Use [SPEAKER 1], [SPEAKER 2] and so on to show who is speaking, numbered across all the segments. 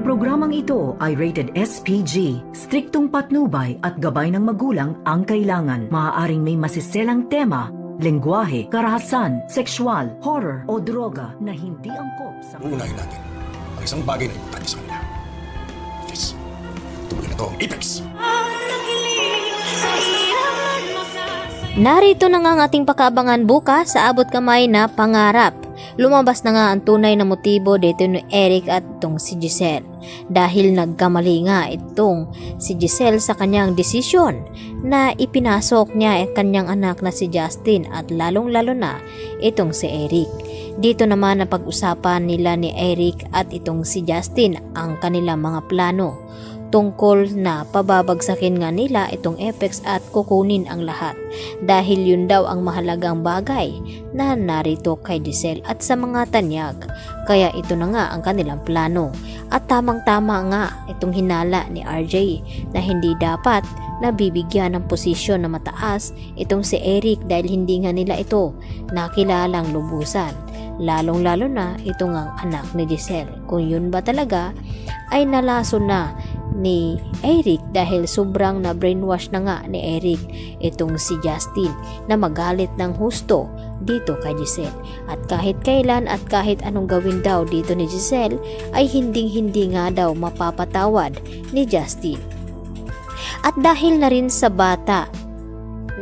[SPEAKER 1] programang ito ay rated SPG. Striktong patnubay at gabay ng magulang ang kailangan. Maaaring may masiselang tema, lengguwahe, karahasan, sexual, horror o droga na hindi angkop sa...
[SPEAKER 2] Uunahin natin ang isang bagay na importante sa kanila. Yes. Tuloy na to ang Apex.
[SPEAKER 3] Narito na nga ang ating pakabangan bukas sa abot kamay na pangarap. Lumabas na nga ang tunay na motibo dito ni Eric at itong si Giselle. Dahil nagkamali nga itong si Giselle sa kanyang desisyon na ipinasok niya ang kanyang anak na si Justin at lalong-lalo na itong si Eric. Dito naman na pag-usapan nila ni Eric at itong si Justin ang kanilang mga plano tungkol na pababagsakin nga nila itong Apex at kukunin ang lahat dahil yun daw ang mahalagang bagay na narito kay Giselle at sa mga tanyag. Kaya ito na nga ang kanilang plano at tamang-tama nga itong hinala ni RJ na hindi dapat nabibigyan ng posisyon na mataas itong si Eric dahil hindi nga nila ito nakilalang lubusan, lalong-lalo na itong ang anak ni Giselle. Kung yun ba talaga ay nalaso na ni Eric dahil sobrang na brainwash na nga ni Eric itong si Justin na magalit ng husto dito kay Giselle at kahit kailan at kahit anong gawin daw dito ni Giselle ay hindi nga daw mapapatawad ni Justin. At dahil na rin sa bata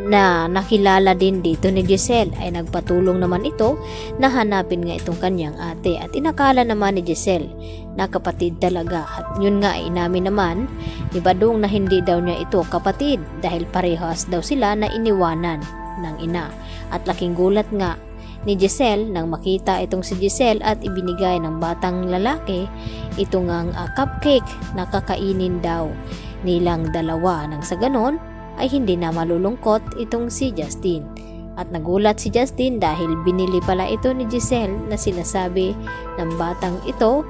[SPEAKER 3] na nakilala din dito ni Giselle ay nagpatulong naman ito na hanapin nga itong kanyang ate at inakala naman ni Giselle na kapatid talaga at yun nga ay inamin naman ni Badong na hindi daw niya ito kapatid dahil parehas daw sila na iniwanan ng ina at laking gulat nga ni Giselle nang makita itong si Giselle at ibinigay ng batang lalaki itong ang cupcake na kakainin daw nilang dalawa nang sa ganon ay hindi na malulungkot itong si Justin. At nagulat si Justin dahil binili pala ito ni Giselle na sinasabi ng batang ito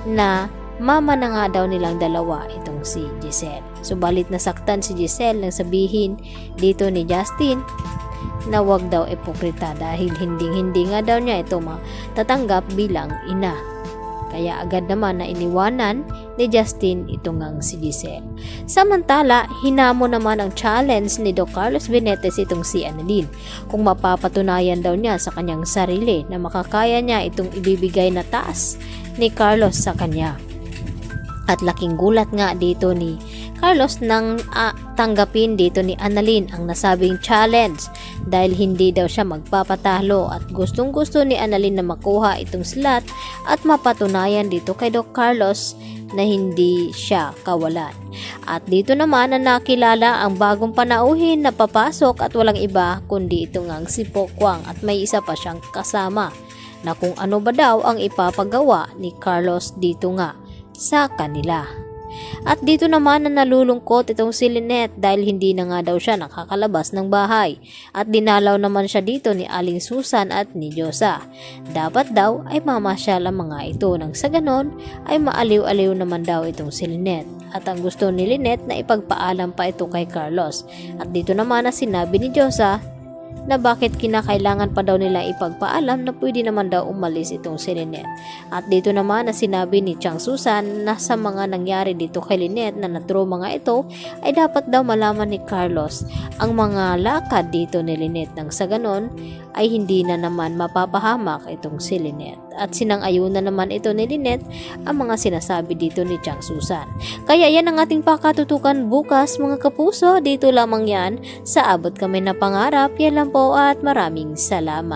[SPEAKER 3] na mama na nga daw nilang dalawa itong si Giselle. Subalit nasaktan si Giselle nang sabihin dito ni Justin na wag daw ipokrita dahil hindi nga daw niya ito matatanggap bilang ina. Kaya agad naman na iniwanan ni Justin itong si Giselle. Samantala, hinamo naman ang challenge ni Doc Carlos Benitez itong si Annalyn kung mapapatunayan daw niya sa kanyang sarili na makakaya niya itong ibibigay na taas ni Carlos sa kanya. At laking gulat nga dito ni Carlos nang tanggapin dito ni Annalyn ang nasabing challenge dahil hindi daw siya magpapatalo at gustong-gusto ni Annalyn na makuha itong slot at mapatunayan dito kay Doc Carlos na hindi siya kawalan. At dito naman na nakilala ang bagong panauhin na papasok at walang iba kundi ito ngang si Pokwang at may isa pa siyang kasama na kung ano ba daw ang ipapagawa ni Carlos dito nga sa kanila. At dito naman na nalulungkot itong si Lynette dahil hindi na nga daw siya nakakalabas ng bahay at dinalaw naman siya dito ni Aling Susan at ni Diyosa. Dapat daw ay mamasyal ang mga ito nang sa ganon ay maaliw-aliw naman daw itong si Lynette at ang gusto ni Lynette na ipagpaalam pa ito kay Carlos. At dito naman na sinabi ni Diyosa na bakit kinakailangan pa daw nila ipagpaalam na pwede naman daw umalis itong si Lynette. At dito naman na sinabi ni Chang Susan na sa mga nangyari dito kay Lynette na natroma nga ito ay dapat daw malaman ni Carlos ang mga lakad dito ni Lynette nang sa ganon ay hindi na naman mapapahamak itong si Lynette. At sinang-ayunan naman ito ni Lynette ang mga sinasabi dito ni Chang Susan. Kaya yan ang ating pakatutukan bukas mga kapuso. Dito lamang yan sa Abot Kami na Pangarap. Yan lang po at maraming salamat.